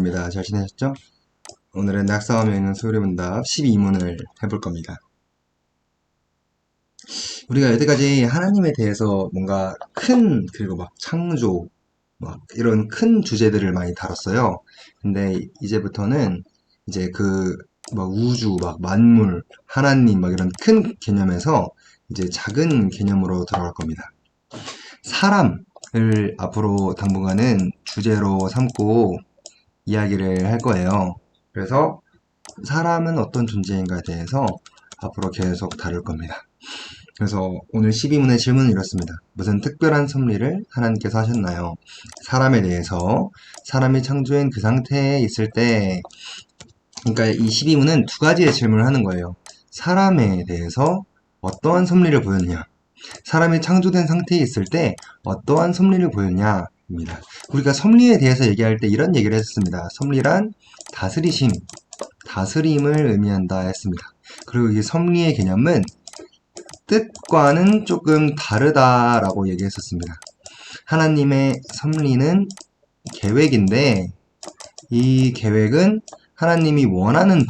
오랜만입니다. 잘 지내셨죠? 오늘은 낙서하며 있는 소리문답 12문을 해볼 겁니다. 우리가 여태까지 하나님에 대해서 뭔가 그리고 막 창조, 막 이런 큰 주제들을 많이 다뤘어요. 근데 이제부터는 이제 막 우주, 막 만물, 하나님, 막 이런 큰 개념에서 이제 작은 개념으로 들어갈 겁니다. 사람을 앞으로 당분간은 주제로 삼고 이야기를 할 거예요. 그래서 사람은 어떤 존재인가에 대해서 앞으로 계속 다룰 겁니다. 그래서 오늘 12문의 질문은 이렇습니다. 무슨 특별한 섭리를 하나님께서 하셨나요? 사람에 대해서, 사람이 창조인 그 상태에 있을 때, 그러니까 이 12문은 두 가지의 질문을 하는 거예요. 사람에 대해서 어떠한 섭리를 보였냐? 사람이 창조된 상태에 있을 때 어떠한 섭리를 보였냐입니다. 우리가 섭리에 대해서 얘기할 때 이런 얘기를 했습니다. 섭리란 다스림을 의미한다 했습니다. 그리고 이 섭리의 개념은 뜻과는 조금 다르다라고 얘기했었습니다. 하나님의 섭리는 계획인데 이 계획은 하나님이 원하는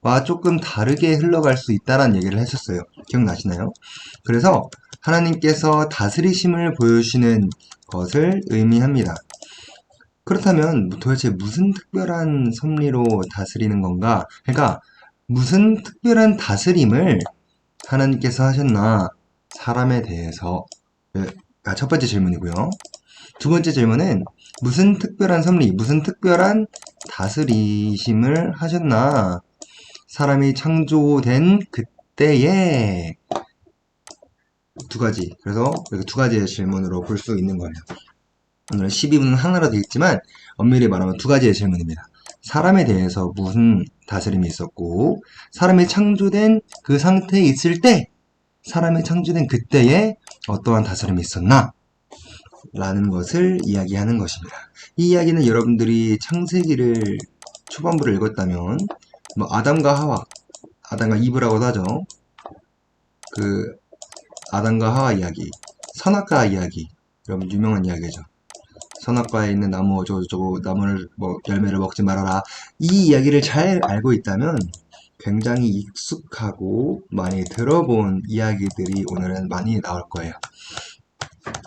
바와 조금 다르게 흘러갈 수 있다는 얘기를 했었어요. 기억나시나요? 그래서 하나님께서 다스리심을 보여주시는 것을 의미합니다. 그렇다면 도대체 무슨 특별한 섭리로 다스리는 건가? 그러니까 무슨 특별한 다스림을 하나님께서 하셨나? 사람에 대해서. 첫 번째 질문이고요. 두 번째 질문은 무슨 특별한 섭리, 무슨 특별한 다스리심을 하셨나? 사람이 창조된 그때에 두 가지. 그래서 두 가지의 질문으로 볼 수 있는 거예요. 오늘 12분은 하나로 되어 있지만 엄밀히 말하면 두 가지의 질문입니다. 사람에 대해서 무슨 다스림이 있었고, 사람이 창조된 그 상태에 있을 때, 사람이 창조된 그때에 어떠한 다스림이 있었나? 라는 것을 이야기하는 것입니다. 이 이야기는 여러분들이 창세기를 초반부를 읽었다면, 아담과 하와, 아담과 이브라고도 하죠. 아담과 하와 이야기, 선악과 이야기, 여러분 유명한 이야기죠. 선악과에 있는 나무 어쩌고저쩌고 나무를 열매를 먹지 말아라. 이 이야기를 잘 알고 있다면 굉장히 익숙하고 많이 들어본 이야기들이 오늘은 많이 나올 거예요.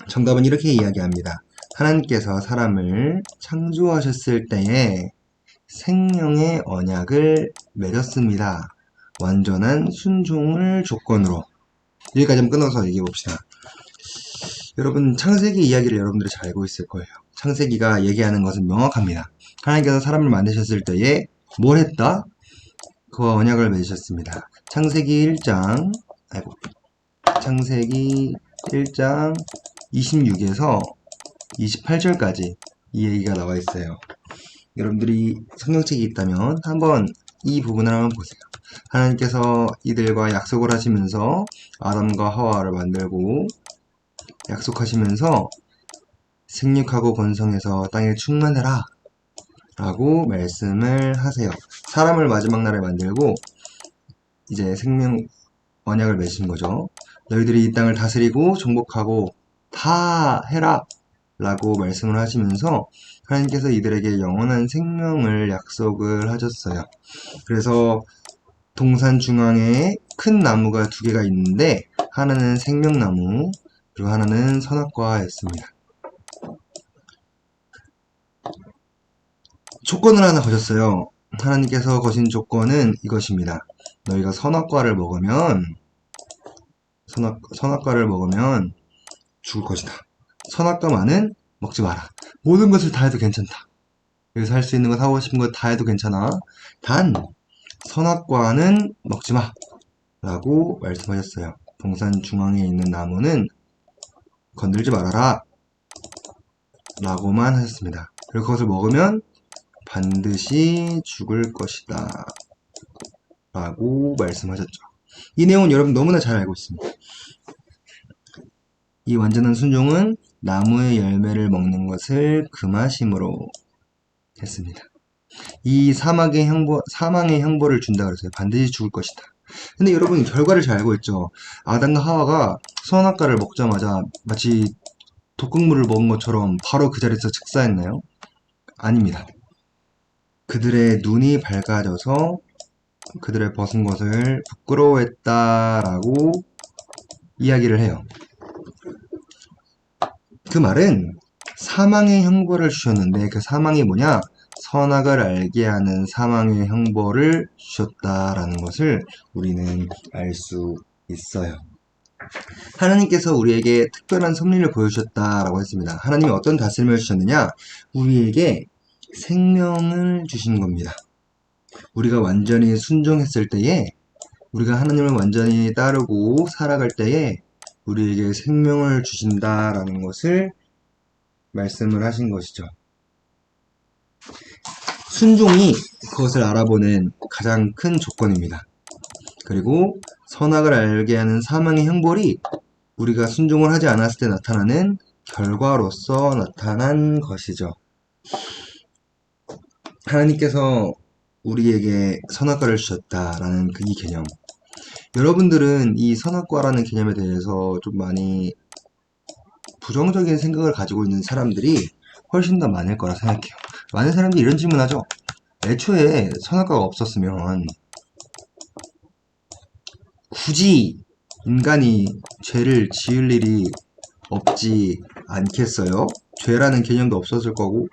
정답은 이렇게 이야기합니다. 하나님께서 사람을 창조하셨을 때에 생명의 언약을 맺었습니다. 완전한 순종을 조건으로. 여기까지 한번 끊어서 얘기해 봅시다. 여러분, 창세기 이야기를 여러분들이 잘 알고 있을 거예요. 창세기가 얘기하는 것은 명확합니다. 하나님께서 사람을 만드셨을 때에 뭘 했다? 그와 언약을 맺으셨습니다. 창세기 1장 26에서 28절까지 이 얘기가 나와 있어요. 여러분들이 성경책이 있다면 한번 이 부분을 한번 보세요. 하나님께서 이들과 약속을 하시면서 아담과 하와를 만들고 약속하시면서 생육하고 번성해서 땅에 충만해라 라고 말씀을 하세요. 사람을 마지막 날에 만들고 이제 생명 언약을 맺은 거죠. 너희들이 이 땅을 다스리고 정복하고 다 해라 라고 말씀을 하시면서 하나님께서 이들에게 영원한 생명을 약속을 하셨어요. 그래서 동산 중앙에 큰 나무가 두 개가 있는데 하나는 생명나무, 그리고 하나는 선악과였습니다. 조건을 하나 거셨어요. 하나님께서 거신 조건은 이것입니다. 너희가 선악과를 먹으면 죽을 것이다. 선악과만은 먹지 마라. 모든 것을 다 해도 괜찮다. 여기서 할 수 있는 거, 사고 싶은 거 다 해도 괜찮아. 단 선악과는 먹지 마 라고 말씀하셨어요. 동산 중앙에 있는 나무는 건들지 말아라 라고만 하셨습니다. 그리고 그것을 먹으면 반드시 죽을 것이다 라고 말씀하셨죠. 이 내용은 여러분 너무나 잘 알고 있습니다. 이 완전한 순종은 나무의 열매를 먹는 것을 금하심으로 했습니다. 이 사망의 형벌을 준다 그랬어요. 반드시 죽을 것이다. 근데 여러분 결과를 잘 알고 있죠. 아담과 하와가 선악과를 먹자마자 마치 독극물을 먹은 것처럼 바로 그 자리에서 즉사했나요? 아닙니다. 그들의 눈이 밝아져서 그들의 벗은 것을 부끄러워했다라고 이야기를 해요. 그 말은 사망의 형벌을 주셨는데 그 사망이 뭐냐? 선악을 알게 하는 사망의 형벌을 주셨다라는 것을 우리는 알 수 있어요. 하나님께서 우리에게 특별한 섭리를 보여주셨다라고 했습니다. 하나님이 어떤 다스림을 주셨느냐? 우리에게 생명을 주신 겁니다. 우리가 완전히 순종했을 때에, 우리가 하나님을 완전히 따르고 살아갈 때에 우리에게 생명을 주신다라는 것을 말씀을 하신 것이죠. 순종이 그것을 알아보는 가장 큰 조건입니다. 그리고 선악을 알게 하는 사망의 형벌이 우리가 순종을 하지 않았을 때 나타나는 결과로서 나타난 것이죠. 하나님께서 우리에게 선악과를 주셨다라는 이 개념. 여러분들은 이 선악과라는 개념에 대해서 좀 많이 부정적인 생각을 가지고 있는 사람들이 훨씬 더 많을 거라 생각해요. 많은 사람들이 이런 질문하죠. 애초에 선악과가 없었으면 굳이 인간이 죄를 지을 일이 없지 않겠어요? 죄라는 개념도 없었을 거고,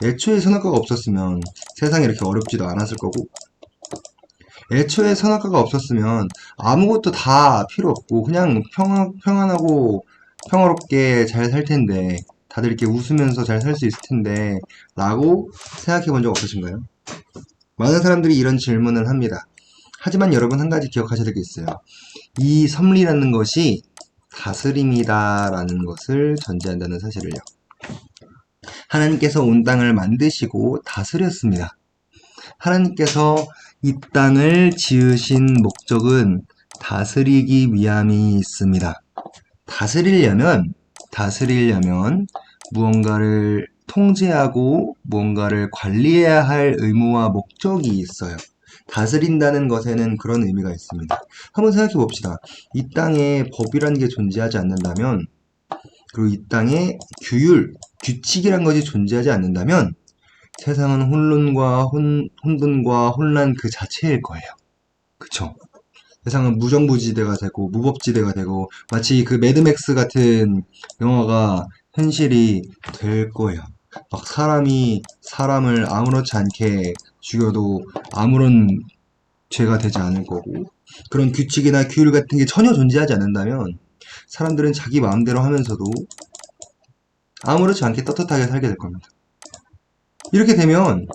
애초에 선악과가 없었으면 세상이 이렇게 어렵지도 않았을 거고, 애초에 선악과가 없었으면 아무것도 다 필요 없고 그냥 평안하고 평화롭게 잘 살 텐데, 다들 이렇게 웃으면서 잘 살 수 있을 텐데 라고 생각해 본 적 없으신가요? 많은 사람들이 이런 질문을 합니다. 하지만 여러분 한 가지 기억하셔야 될 게 있어요. 이 섭리라는 것이 다스림이다 라는 것을 전제한다는 사실을요. 하나님께서 온 땅을 만드시고 다스렸습니다. 하나님께서 이 땅을 지으신 목적은 다스리기 위함이 있습니다. 다스리려면 무언가를 통제하고 무언가를 관리해야 할 의무와 목적이 있어요. 다스린다는 것에는 그런 의미가 있습니다. 한번 생각해 봅시다. 이 땅에 법이라는 게 존재하지 않는다면, 그리고 이 땅에 규칙이란 것이 존재하지 않는다면 세상은 혼돈과 혼란 그 자체일 거예요. 그쵸? 세상은 무정부지대가 되고 무법지대가 되고 마치 그 매드맥스 같은 영화가 현실이 될 거예요. 막 사람이 사람을 아무렇지 않게 죽여도 아무런 죄가 되지 않을 거고, 그런 규칙이나 규율 같은 게 전혀 존재하지 않는다면 사람들은 자기 마음대로 하면서도 아무렇지 않게 떳떳하게 살게 될 겁니다. 이렇게 되면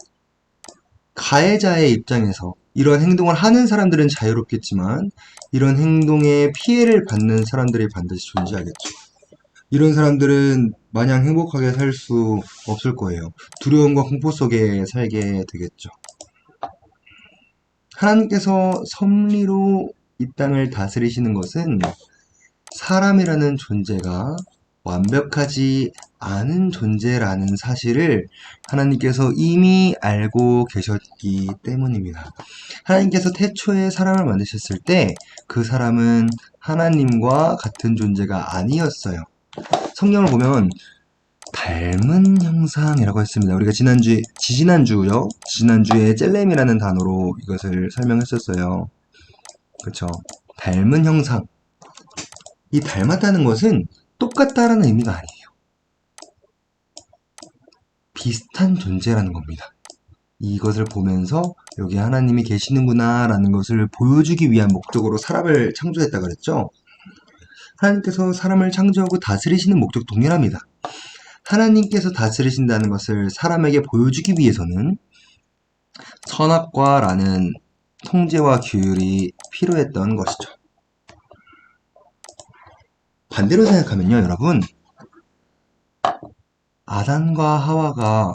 가해자의 입장에서 이런 행동을 하는 사람들은 자유롭겠지만 이런 행동에 피해를 받는 사람들이 반드시 존재하겠죠. 이런 사람들은 마냥 행복하게 살 수 없을 거예요. 두려움과 공포 속에 살게 되겠죠. 하나님께서 섭리로 이 땅을 다스리시는 것은 사람이라는 존재가 완벽하지 않은 존재라는 사실을 하나님께서 이미 알고 계셨기 때문입니다. 하나님께서 태초에 사람을 만드셨을 때 그 사람은 하나님과 같은 존재가 아니었어요. 성경을 보면 닮은 형상이라고 했습니다. 우리가 지난주에 젤렘이라는 단어로 이것을 설명했었어요. 그렇죠? 닮은 형상. 이 닮았다는 것은 똑같다라는 의미가 아니에요. 비슷한 존재라는 겁니다. 이것을 보면서 여기 하나님이 계시는구나 라는 것을 보여주기 위한 목적으로 사람을 창조했다 그랬죠. 하나님께서 사람을 창조하고 다스리시는 목적 동일합니다. 하나님께서 다스리신다는 것을 사람에게 보여주기 위해서는 선악과라는 통제와 규율이 필요했던 것이죠. 반대로 생각하면요, 여러분, 아담과 하와가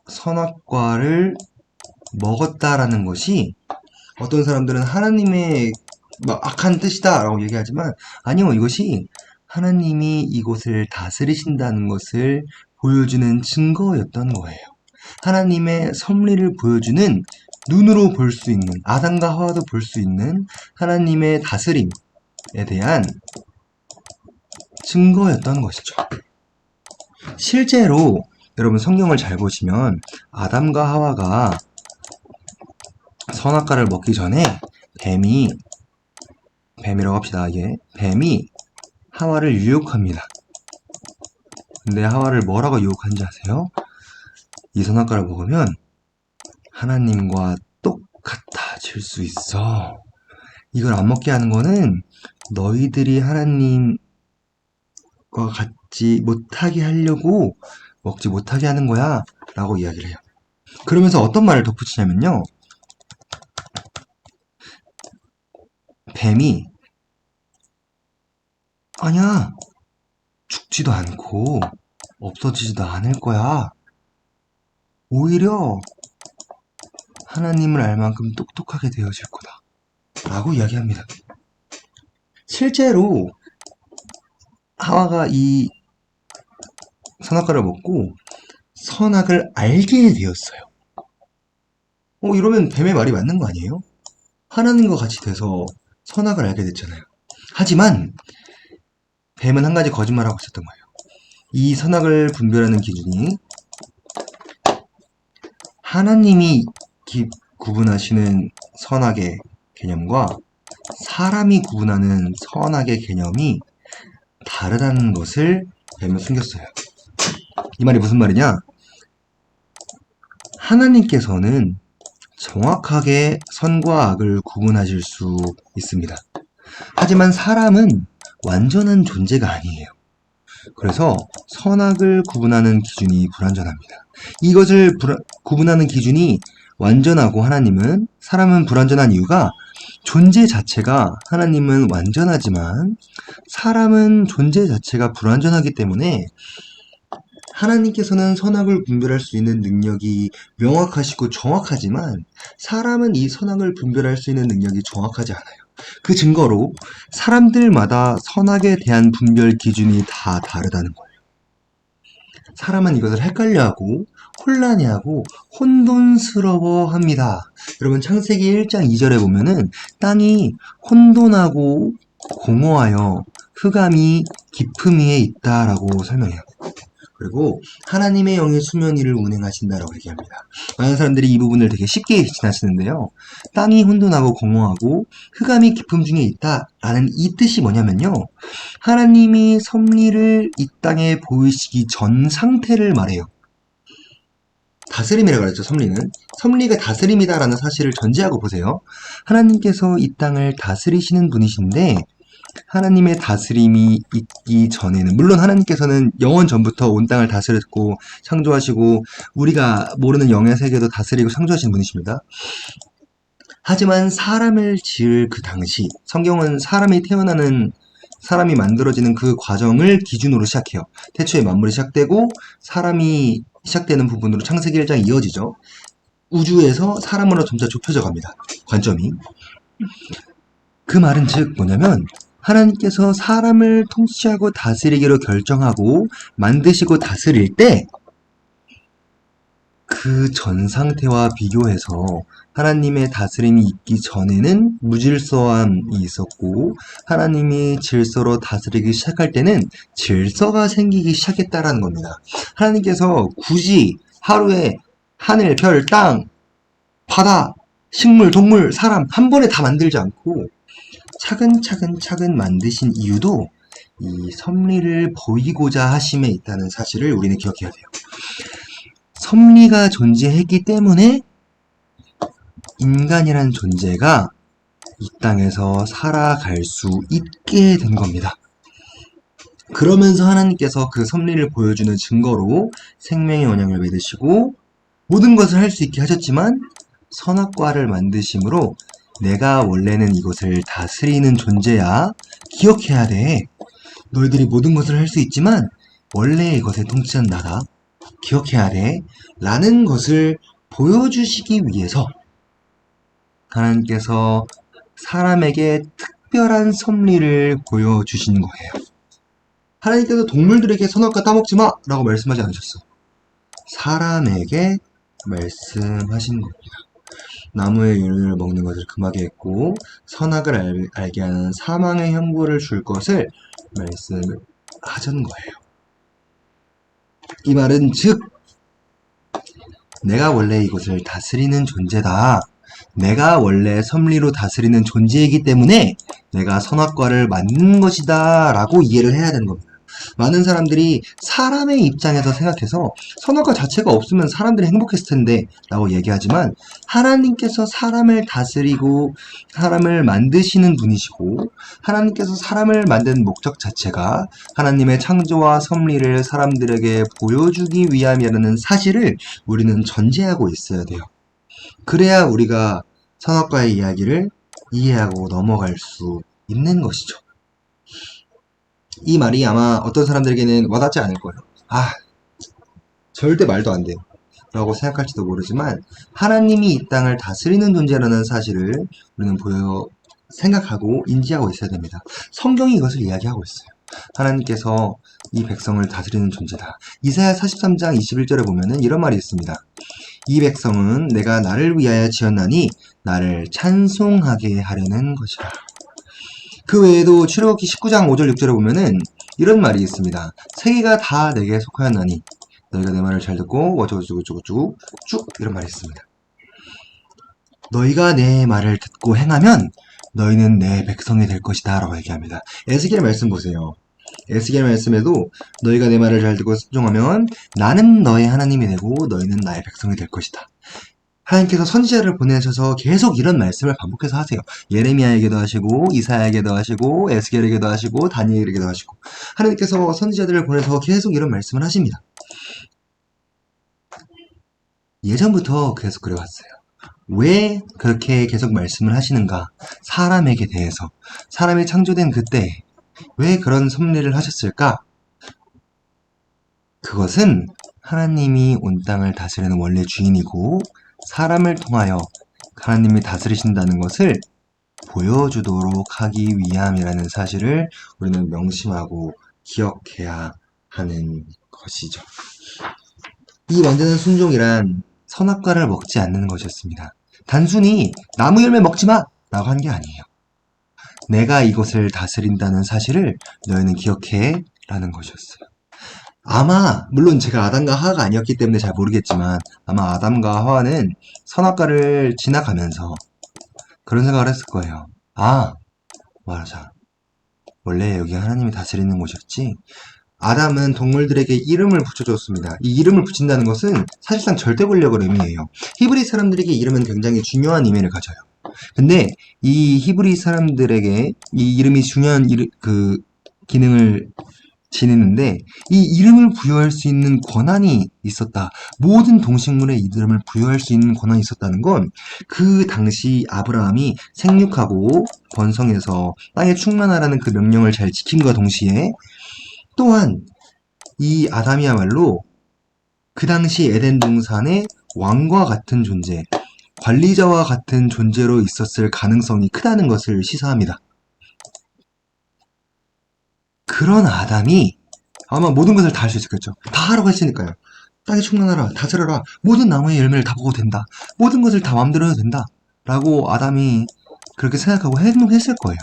선악과를 먹었다라는 것이, 어떤 사람들은 하나님의 악한 뜻이다 라고 얘기하지만, 아니요, 이것이 하나님이 이곳을 다스리신다는 것을 보여주는 증거였던 거예요. 하나님의 섭리를 보여주는, 눈으로 볼 수 있는, 아담과 하와도 볼 수 있는 하나님의 다스림에 대한 증거였던 것이죠. 실제로 여러분 성경을 잘 보시면 아담과 하와가 선악과를 먹기 전에 뱀이라고 합시다. 뱀이 하와를 유혹합니다. 근데 하와를 뭐라고 유혹한지 아세요? 이 선악과를 먹으면 하나님과 똑같아질 수 있어. 이걸 안 먹게 하는 거는 너희들이 하나님과 같지 못하게 하려고 먹지 못하게 하는 거야 라고 이야기를 해요. 그러면서 어떤 말을 덧붙이냐면요, 뱀이 아니야, 죽지도 않고 없어지지도 않을 거야. 오히려 하나님을 알 만큼 똑똑하게 되어질 거다 라고 이야기합니다. 실제로 하와가 이 선악과를 먹고 선악을 알게 되었어요. 이러면 뱀의 말이 맞는 거 아니에요? 하나님과 같이 돼서 선악을 알게 됐잖아요. 하지만 뱀은 한 가지 거짓말하고 있었던 거예요. 이 선악을 분별하는 기준이 하나님이 구분하시는 선악의 개념과 사람이 구분하는 선악의 개념이 다르다는 것을 뱀은 숨겼어요. 이 말이 무슨 말이냐? 하나님께서는 정확하게 선과 악을 구분하실 수 있습니다. 하지만 사람은 완전한 존재가 아니에요. 그래서 선악을 구분하는 기준이 불완전합니다. 이것을 구분하는 기준이 완전하고 하나님은, 사람은 불완전한 이유가 존재 자체가, 하나님은 완전하지만 사람은 존재 자체가 불완전하기 때문에 하나님께서는 선악을 분별할 수 있는 능력이 명확하시고 정확하지만 사람은 이 선악을 분별할 수 있는 능력이 정확하지 않아요. 그 증거로 사람들마다 선악에 대한 분별 기준이 다 다르다는 거예요. 사람은 이것을 헷갈려하고 혼란해하고 혼돈스러워합니다. 여러분 창세기 1장 2절에 보면은 땅이 혼돈하고 공허하여 흑암이 깊음 위에 있다라고 설명해요. 그리고 하나님의 영이 수면 위를 운행하신다라고 얘기합니다. 많은 사람들이 이 부분을 되게 쉽게 지나치는데요. 땅이 혼돈하고 공허하고 흑암이 깊음 중에 있다라는 이 뜻이 뭐냐면요, 하나님이 섭리를 이 땅에 보이시기 전 상태를 말해요. 다스림이라고 그랬죠. 섭리가 다스림이다라는 사실을 전제하고 보세요. 하나님께서 이 땅을 다스리시는 분이신데, 하나님의 다스림이 있기 전에는, 물론 하나님께서는 영원 전부터 온 땅을 다스렸고 창조하시고 우리가 모르는 영의 세계도 다스리고 창조하신 분이십니다. 하지만 사람을 지을 그 당시, 성경은 사람이 만들어지는 그 과정을 기준으로 시작해요. 태초에 만물이 시작되고 사람이 시작되는 부분으로 창세기 1장이 이어지죠. 우주에서 사람으로 점차 좁혀져 갑니다. 관점이. 그 말은 즉 뭐냐면, 하나님께서 사람을 통치하고 다스리기로 결정하고 만드시고 다스릴 때 그 전 상태와 비교해서 하나님의 다스림이 있기 전에는 무질서함이 있었고, 하나님이 질서로 다스리기 시작할 때는 질서가 생기기 시작했다라는 겁니다. 하나님께서 굳이 하루에 하늘, 별, 땅, 바다, 식물, 동물, 사람 한 번에 다 만들지 않고 차근차근 만드신 이유도 이 섭리를 보이고자 하심에 있다는 사실을 우리는 기억해야 돼요. 섭리가 존재했기 때문에 인간이란 존재가 이 땅에서 살아갈 수 있게 된 겁니다. 그러면서 하나님께서 그 섭리를 보여주는 증거로 생명의 언약을 맺으시고 모든 것을 할 수 있게 하셨지만 선악과를 만드심으로 내가 원래는 이것을 다스리는 존재야. 기억해야 돼. 너희들이 모든 것을 할 수 있지만 원래 이것을 통치한 나다. 기억해야 돼. 라는 것을 보여주시기 위해서 하나님께서 사람에게 특별한 섭리를 보여주신 거예요. 하나님께서 동물들에게 선악과 따먹지 마! 라고 말씀하지 않으셨어. 사람에게 말씀하신 겁니다. 나무의 열매를 먹는 것을 금하게 했고 선악을 알게 하는 사망의 형벌을 줄 것을 말씀하셨는 거예요. 이 말은 즉 내가 원래 이곳을 다스리는 존재다. 내가 원래 섭리로 다스리는 존재이기 때문에 내가 선악과를 만든 것이다 라고 이해를 해야 되는 겁니다. 많은 사람들이 사람의 입장에서 생각해서 선악과 자체가 없으면 사람들이 행복했을 텐데 라고 얘기하지만 하나님께서 사람을 다스리고 사람을 만드시는 분이시고 하나님께서 사람을 만든 목적 자체가 하나님의 창조와 섭리를 사람들에게 보여주기 위함이라는 사실을 우리는 전제하고 있어야 돼요. 그래야 우리가 선악과의 이야기를 이해하고 넘어갈 수 있는 것이죠. 이 말이 아마 어떤 사람들에게는 와닿지 않을 거예요. 아, 절대 말도 안 돼요. 라고 생각할지도 모르지만 하나님이 이 땅을 다스리는 존재라는 사실을 우리는 생각하고 인지하고 있어야 됩니다. 성경이 이것을 이야기하고 있어요. 하나님께서 이 백성을 다스리는 존재다. 이사야 43장 21절에 보면은 이런 말이 있습니다. 이 백성은 내가 나를 위하여 지었나니 나를 찬송하게 하려는 것이라. 그 외에도 출애굽기 19장 5절 6절에 보면은 이런 말이 있습니다. 세계가 다 내게 속하였나니 너희가 내 말을 잘 듣고 어쩌고저쩌고 쭉 이런 말이 있습니다. 너희가 내 말을 듣고 행하면 너희는 내 백성이 될 것이다 라고 얘기합니다. 에스겔 말씀 보세요. 에스겔 말씀에도 너희가 내 말을 잘 듣고 순종하면 나는 너의 하나님이 되고 너희는 나의 백성이 될 것이다. 하나님께서 선지자를 보내셔서 계속 이런 말씀을 반복해서 하세요. 예레미야에게도 하시고 이사야에게도 하시고 에스겔에게도 하시고 다니엘에게도 하시고 하나님께서 선지자들을 보내서 계속 이런 말씀을 하십니다. 예전부터 계속 그래왔어요. 왜 그렇게 계속 말씀을 하시는가? 사람에게 대해서. 사람이 창조된 그때 왜 그런 섭리를 하셨을까? 그것은 하나님이 온 땅을 다스리는 원래 주인이고 사람을 통하여 하나님이 다스리신다는 것을 보여주도록 하기 위함이라는 사실을 우리는 명심하고 기억해야 하는 것이죠. 이 완전한 순종이란 선악과를 먹지 않는 것이었습니다. 단순히 나무 열매 먹지 마! 라고 한 게 아니에요. 내가 이것을 다스린다는 사실을 너희는 기억해 라는 것이었어요. 아마 물론 제가 아담과 하와가 아니었기 때문에 잘 모르겠지만 아마 아담과 하와는 선악과를 지나가면서 그런 생각을 했을 거예요. 아, 맞아. 원래 여기 하나님이 다스리는 곳이었지. 아담은 동물들에게 이름을 붙여줬습니다. 이 이름을 붙인다는 것은 사실상 절대 권력을 의미해요. 히브리 사람들에게 이름은 굉장히 중요한 의미를 가져요. 근데 이 히브리 사람들에게 이 이름이 중요한 기능을 지니는데 이 이름을 부여할 수 있는 권한이 있었다. 모든 동식물의 이름을 부여할 수 있는 권한이 있었다는 건 그 당시 아브라함이 생육하고 번성해서 땅에 충만하라는 그 명령을 잘 지킴과 동시에 또한 이 아담이야말로 그 당시 에덴 동산의 왕과 같은 존재, 관리자와 같은 존재로 있었을 가능성이 크다는 것을 시사합니다. 그런 아담이 아마 모든 것을 다 할 수 있었겠죠. 다 하라고 했으니까요. 땅에 충만하라, 다스려라, 모든 나무의 열매를 다 먹어도 된다, 모든 것을 다 마음대로 해도 된다 라고 아담이 그렇게 생각하고 행동했을 거예요.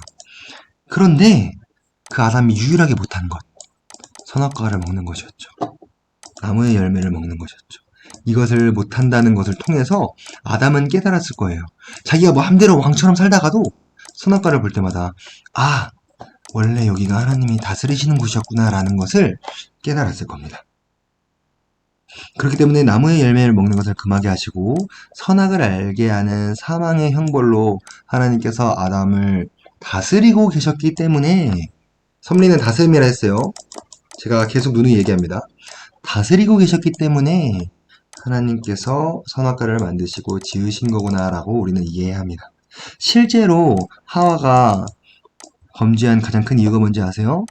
그런데 그 아담이 유일하게 못한 것, 선악과를 먹는 것이었죠. 나무의 열매를 먹는 것이었죠. 이것을 못한다는 것을 통해서 아담은 깨달았을 거예요. 자기가 마음대로 왕처럼 살다가도 선악과를 볼 때마다 아, 원래 여기가 하나님이 다스리시는 곳이었구나 라는 것을 깨달았을 겁니다. 그렇기 때문에 나무의 열매를 먹는 것을 금하게 하시고 선악을 알게 하는 사망의 형벌로 하나님께서 아담을 다스리고 계셨기 때문에 섭리는 다스림이라 했어요. 제가 계속 누누이 얘기합니다. 다스리고 계셨기 때문에 하나님께서 선악과를 만드시고 지으신 거구나 라고 우리는 이해해야 합니다. 실제로 하와가 범죄한 가장 큰 이유가 뭔지 아세요?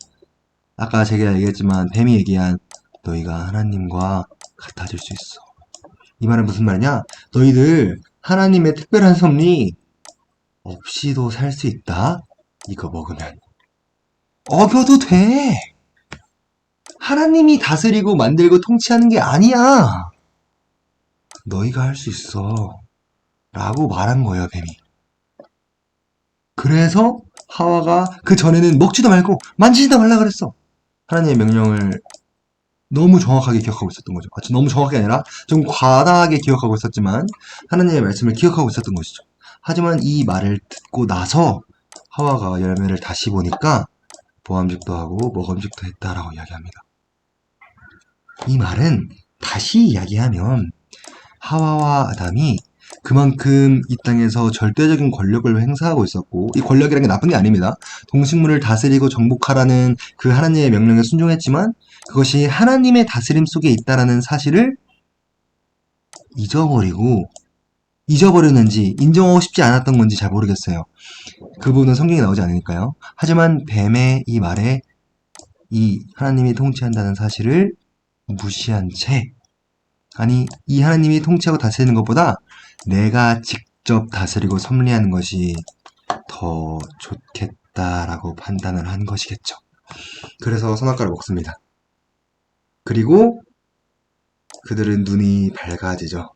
아까 제가 얘기했지만 뱀이 얘기한 너희가 하나님과 같아질 수 있어. 이 말은 무슨 말이냐? 너희들 하나님의 특별한 섭리 없이도 살 수 있다. 이거 먹으면 어겨도 돼. 하나님이 다스리고 만들고 통치하는 게 아니야. 너희가 할 수 있어. 라고 말한 거예요, 뱀이. 그래서 하와가 그 전에는 먹지도 말고 만지지도 말라 그랬어. 하나님의 명령을 너무 정확하게 기억하고 있었던 거죠. 너무 정확하게 아니라 좀 과다하게 기억하고 있었지만 하나님의 말씀을 기억하고 있었던 것이죠. 하지만 이 말을 듣고 나서 하와가 열매를 다시 보니까 보암직도 하고 먹음직도 했다라고 이야기합니다. 이 말은 다시 이야기하면 하와와 아담이 그만큼 이 땅에서 절대적인 권력을 행사하고 있었고, 이 권력이라는 게 나쁜 게 아닙니다. 동식물을 다스리고 정복하라는 그 하나님의 명령에 순종했지만 그것이 하나님의 다스림 속에 있다라는 사실을 잊어버렸는지 인정하고 싶지 않았던 건지 잘 모르겠어요. 그 부분은 성경에 나오지 않으니까요. 하지만 뱀의 이 말에 이 하나님이 통치한다는 사실을 무시한 채, 아니 이 하나님이 통치하고 다스리는 것보다 내가 직접 다스리고 섭리하는 것이 더 좋겠다라고 판단을 한 것이겠죠. 그래서 선악과를 먹습니다. 그리고 그들은 눈이 밝아지죠.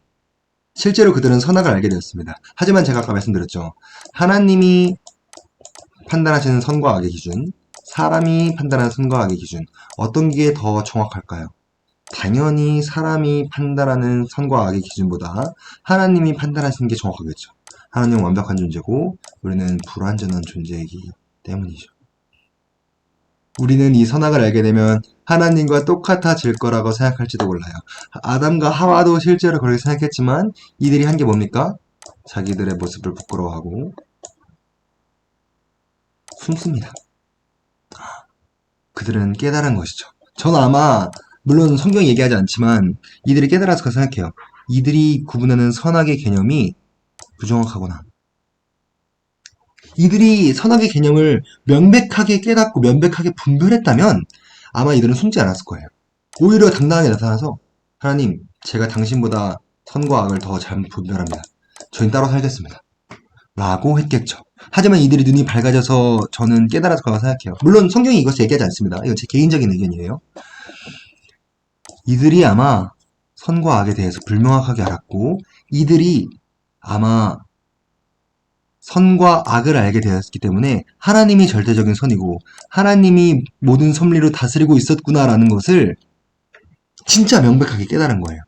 실제로 그들은 선악을 알게 되었습니다. 하지만 제가 아까 말씀드렸죠. 하나님이 판단하시는 선과 악의 기준, 사람이 판단하는 선과 악의 기준, 어떤 게 더 정확할까요? 당연히 사람이 판단하는 선과 악의 기준보다 하나님이 판단하시는 게 정확하겠죠. 하나님은 완벽한 존재고 우리는 불완전한 존재이기 때문이죠. 우리는 이 선악을 알게 되면 하나님과 똑같아질 거라고 생각할지도 몰라요. 아담과 하와도 실제로 그렇게 생각했지만 이들이 한 게 뭡니까? 자기들의 모습을 부끄러워하고 숨습니다. 그들은 깨달은 것이죠. 저는 아마 물론 성경이 얘기하지 않지만 이들이 깨달아서 그렇게 생각해요. 이들이 구분하는 선악의 개념이 부정확하구나. 이들이 선악의 개념을 명백하게 깨닫고 명백하게 분별했다면 아마 이들은 숨지 않았을 거예요. 오히려 당당하게 나타나서 하나님, 제가 당신보다 선과 악을 더 잘 분별합니다. 저희는 따로 살겠습니다. 라고 했겠죠. 하지만 이들이 눈이 밝아져서 저는 깨달았을 거라고 생각해요. 물론 성경이 이것을 얘기하지 않습니다. 이건 제 개인적인 의견이에요. 이들이 아마 선과 악에 대해서 불명확하게 알았고 이들이 아마 선과 악을 알게 되었기 때문에 하나님이 절대적인 선이고 하나님이 모든 섭리로 다스리고 있었구나라는 것을 진짜 명백하게 깨달은 거예요.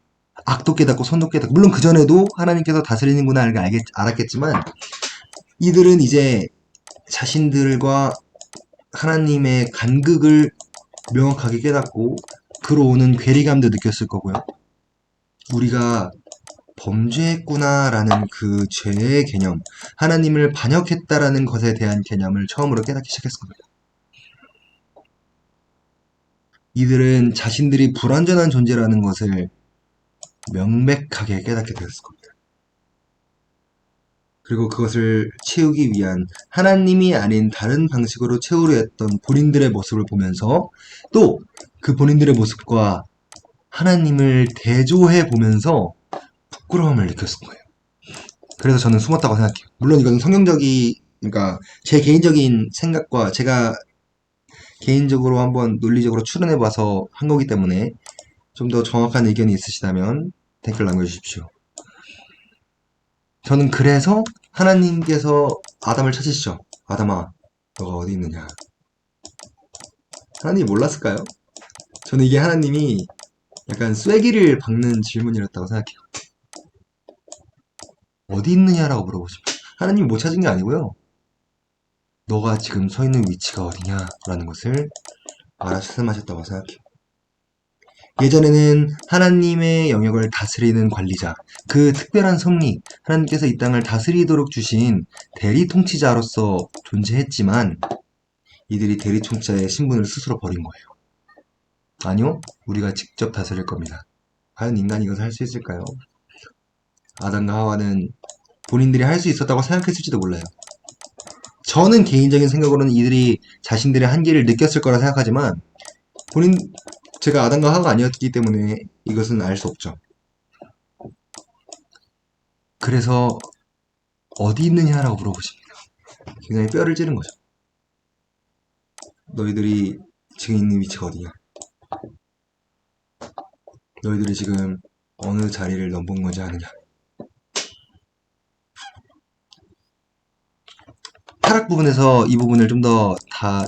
악도 깨닫고 선도 깨닫고 물론 그전에도 하나님께서 다스리는구나 알았겠지만 이들은 이제 자신들과 하나님의 간극을 명확하게 깨닫고 그로 오는 괴리감도 느꼈을 거고요. 우리가 범죄했구나라는 그 죄의 개념, 하나님을 반역했다라는 것에 대한 개념을 처음으로 깨닫기 시작했을 겁니다. 이들은 자신들이 불완전한 존재라는 것을 명백하게 깨닫게 되었을 겁니다. 그리고 그것을 채우기 위한 하나님이 아닌 다른 방식으로 채우려 했던 본인들의 모습을 보면서 또 그 본인들의 모습과 하나님을 대조해 보면서 부끄러움을 느꼈을 거예요. 그래서 저는 숨었다고 생각해요. 물론 이건 그러니까 제 개인적인 생각과 제가 개인적으로 한번 논리적으로 추론해봐서 한 거기 때문에 좀 더 정확한 의견이 있으시다면 댓글 남겨주십시오. 저는 그래서 하나님께서 아담을 찾으시죠. 아담아, 너가 어디 있느냐? 하나님이 몰랐을까요? 저는 이게 하나님이 약간 쐐기를 박는 질문이었다고 생각해요. 어디 있느냐라고 물어보십니다. 하나님이 못 찾은 게 아니고요. 너가 지금 서 있는 위치가 어디냐라는 것을 말씀하셨다고 생각해요. 예전에는 하나님의 영역을 다스리는 관리자, 그 특별한 섭리, 하나님께서 이 땅을 다스리도록 주신 대리 통치자로서 존재했지만 이들이 대리 통치자의 신분을 스스로 버린 거예요. 아니요, 우리가 직접 다스릴 겁니다. 과연 인간이 이것을 할 수 있을까요? 아담과 하와는 본인들이 할 수 있었다고 생각했을지도 몰라요. 저는 개인적인 생각으로는 이들이 자신들의 한계를 느꼈을 거라 생각하지만 제가 아담과 하와가 아니었기 때문에 이것은 알 수 없죠. 그래서 어디 있느냐라고 물어보십니다. 굉장히 뼈를 찌른 거죠. 너희들이 지금 있는 위치가 어디냐? 너희들이 지금 어느 자리를 넘본 건지 아느냐? 타락 부분에서 이 부분을 좀 더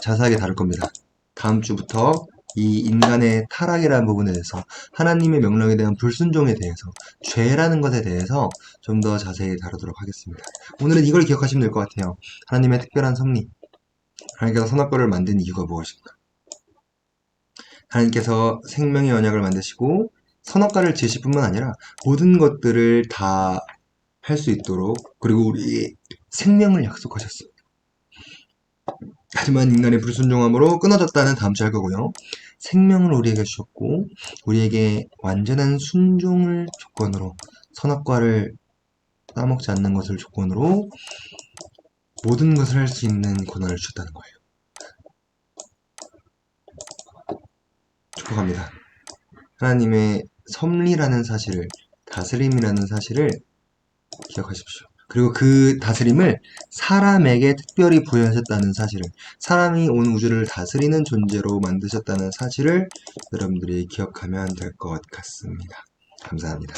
자세하게 다룰 겁니다. 다음 주부터 이 인간의 타락이라는 부분에 대해서, 하나님의 명령에 대한 불순종에 대해서, 죄라는 것에 대해서 좀 더 자세히 다루도록 하겠습니다. 오늘은 이걸 기억하시면 될 것 같아요. 하나님의 특별한 섭리. 하나님께서 선악과를 만든 이유가 무엇인가? 하나님께서 생명의 언약을 만드시고 선악과를 지으실 뿐만 아니라 모든 것들을 다 할 수 있도록, 그리고 우리의 생명을 약속하셨어요. 하지만 인간의 불순종함으로 끊어졌다는 다음 주 할 거고요. 생명을 우리에게 주셨고 우리에게 완전한 순종을 조건으로, 선악과를 따먹지 않는 것을 조건으로 모든 것을 할 수 있는 권한을 주셨다는 거예요. 축복합니다. 하나님의 섭리라는 사실을, 다스림이라는 사실을 기억하십시오. 그리고 그 다스림을 사람에게 특별히 부여하셨다는 사실을, 사람이 온 우주를 다스리는 존재로 만드셨다는 사실을 여러분들이 기억하면 될 것 같습니다. 감사합니다.